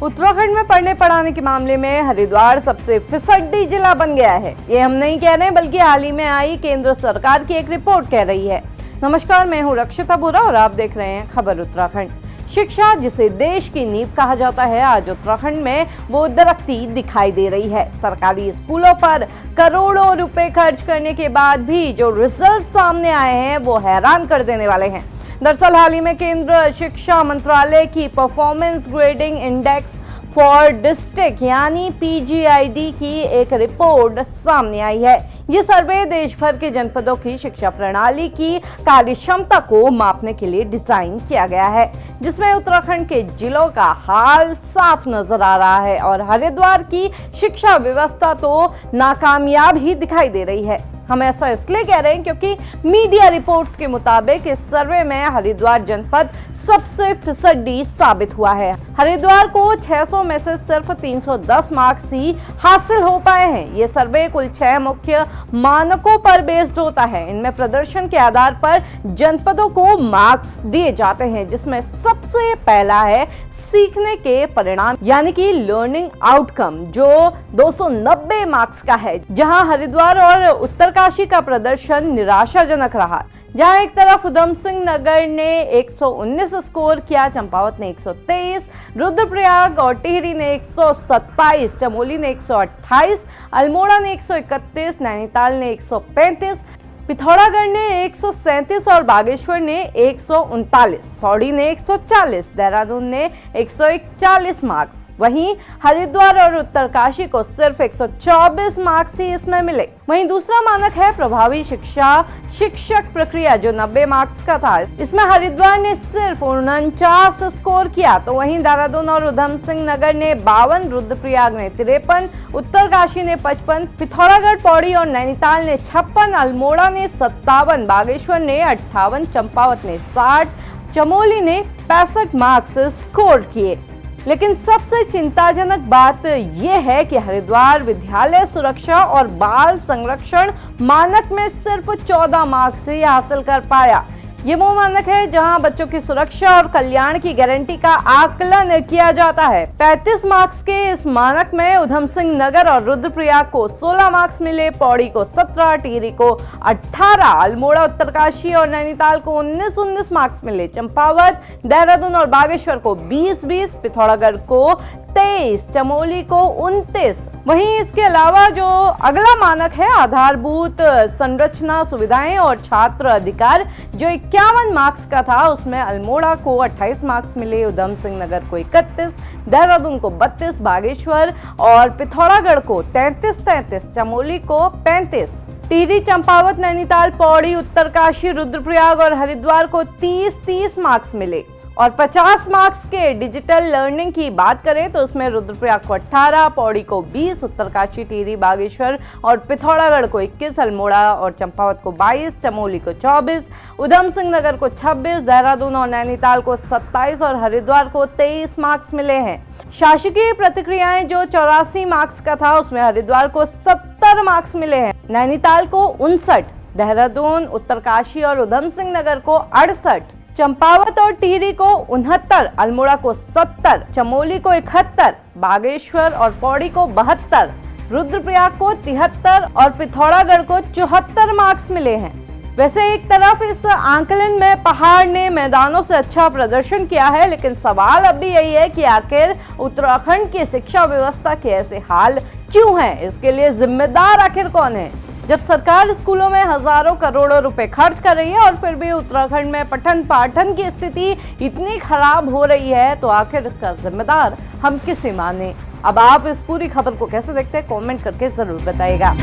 उत्तराखंड में पढ़ने पढ़ाने के मामले में हरिद्वार सबसे फिसड्डी जिला बन गया है। ये हम नहीं कह रहे बल्कि हाल ही में आई केंद्र सरकार की एक रिपोर्ट कह रही है। नमस्कार, मैं हूं रक्षिता बोरा और आप देख रहे हैं खबर उत्तराखंड। शिक्षा जिसे देश की नींव कहा जाता है, आज उत्तराखंड में वो दरकती दिखाई दे रही है। सरकारी स्कूलों पर करोड़ों रुपए खर्च करने के बाद भी जो रिजल्ट सामने आए हैं वो हैरान कर देने वाले हैं। दरअसल हाल ही में केंद्र शिक्षा मंत्रालय की performance grading index for district यानी PGID की एक रिपोर्ट सामने आई है। ये सर्वे देश भर के जनपदों की शिक्षा प्रणाली की कार्यक्षमता को मापने के लिए डिजाइन किया गया है, जिसमें उत्तराखंड के जिलों का हाल साफ नजर आ रहा है और हरिद्वार की शिक्षा व्यवस्था तो नाकामयाब ही दिखाई दे रही है। हम ऐसा इसलिए कह रहे हैं क्योंकि मीडिया रिपोर्ट्स के मुताबिक इस सर्वे में हरिद्वार जनपद सबसे फिसड्डी साबित हुआ है। हरिद्वार को 600 में से सिर्फ 310 मार्क्स ही हासिल हो पाए हैं। ये सर्वे कुल 6 मुख्य मानकों पर बेस्ड होता है। इनमें प्रदर्शन के आधार पर जनपदों को मार्क्स दिए जाते हैं, जिसमें सबसे पहला है सीखने के परिणाम यानी कि लर्निंग आउटकम, जो 290 मार्क्स का है, जहां हरिद्वार और उत्तरकाशी का प्रदर्शन निराशाजनक रहा। जहां एक तरफ उधम सिंह नगर ने 119 स्कोर किया, चंपावत ने 123, रुद्रप्रयाग और टिहरी ने 127, चमोली ने 128, अल्मोड़ा ने 131, नैनीताल ने 135, पिथौरागढ़ ने 137 और बागेश्वर ने 139, पौड़ी ने 140, देहरादून ने 141 मार्क्स। वहीं हरिद्वार और उत्तरकाशी को सिर्फ 124 मार्क्स ही इसमें मिले। वहीं दूसरा मानक है प्रभावी शिक्षा शिक्षक प्रक्रिया, जो 90 मार्क्स का था। इसमें हरिद्वार ने सिर्फ 49 स्कोर किया, तो वहीं देहरादून और उधम सिंह नगर ने 52, रुद्रप्रयाग ने 53, उत्तरकाशी ने 55, पिथौरागढ़, पौड़ी और नैनीताल ने 56, अल्मोड़ा ने 57, बागेश्वर ने 58, चंपावत ने 60, चमोली ने 65 मार्क्स स्कोर किए। लेकिन सबसे चिंताजनक बात यह है कि हरिद्वार विद्यालय सुरक्षा और बाल संरक्षण मानक में सिर्फ 14 मार्क्स ही हासिल कर पाया। ये वो मानक है जहां बच्चों की सुरक्षा और कल्याण की गारंटी का आकलन किया जाता है। 35 मार्क्स के इस मानक में उधम सिंह नगर और रुद्रप्रयाग को 16 मार्क्स मिले, पौड़ी को 17, टिहरी को 18, अल्मोड़ा, उत्तरकाशी और नैनीताल को 19 मार्क्स मिले, चंपावत, देहरादून और बागेश्वर को 20, पिथौरागढ़ को 23, चमोली को 29। वहीं इसके अलावा जो अगला मानक है आधारभूत संरचना सुविधाएं और छात्र अधिकार, जो 51 मार्क्स का था, उसमें अल्मोड़ा को 28 मार्क्स मिले, उधम सिंह नगर को 31, देहरादून को 32, बागेश्वर और पिथौरागढ़ को 33, चमोली को 35, टिहरी, चंपावत, नैनीताल, पौड़ी, उत्तरकाशी, रुद्रप्रयाग और हरिद्वार को 30 मार्क्स मिले। और 50 मार्क्स के डिजिटल लर्निंग की बात करें तो उसमें रुद्रप्रयाग को 18, पौड़ी को 20, उत्तरकाशी, टिहरी, बागेश्वर और पिथौरागढ़ को 21, अल्मोड़ा और चंपावत को 22, चमोली को 24, उधम सिंह नगर को 26, देहरादून और नैनीताल को 27 और हरिद्वार को 23 मार्क्स मिले हैं। शासकीय प्रतिक्रियाएं जो 84 मार्क्स का था, उसमें हरिद्वार को 70 मार्क्स मिले हैं, नैनीताल को 59, देहरादून, उत्तरकाशी और उधम सिंह नगर को 68, चंपावत और टिहरी को 69, अल्मोड़ा को 70, चमोली को 71, बागेश्वर और पौड़ी को 72, रुद्रप्रयाग को 73 और पिथौरागढ़ को 74 मार्क्स मिले हैं। वैसे एक तरफ इस आंकलन में पहाड़ ने मैदानों से अच्छा प्रदर्शन किया है, लेकिन सवाल अब भी यही है कि आखिर उत्तराखंड की शिक्षा व्यवस्था के ऐसे हाल क्यों हैं? इसके लिए जिम्मेदार आखिर कौन है? जब सरकार स्कूलों में हजारों करोड़ों रुपए खर्च कर रही है और फिर भी उत्तराखंड में पठन पाठन की स्थिति इतनी खराब हो रही है, तो आखिर इसका जिम्मेदार हम किसे माने? अब आप इस पूरी खबर को कैसे देखते हैं, कमेंट करके जरूर बताइएगा।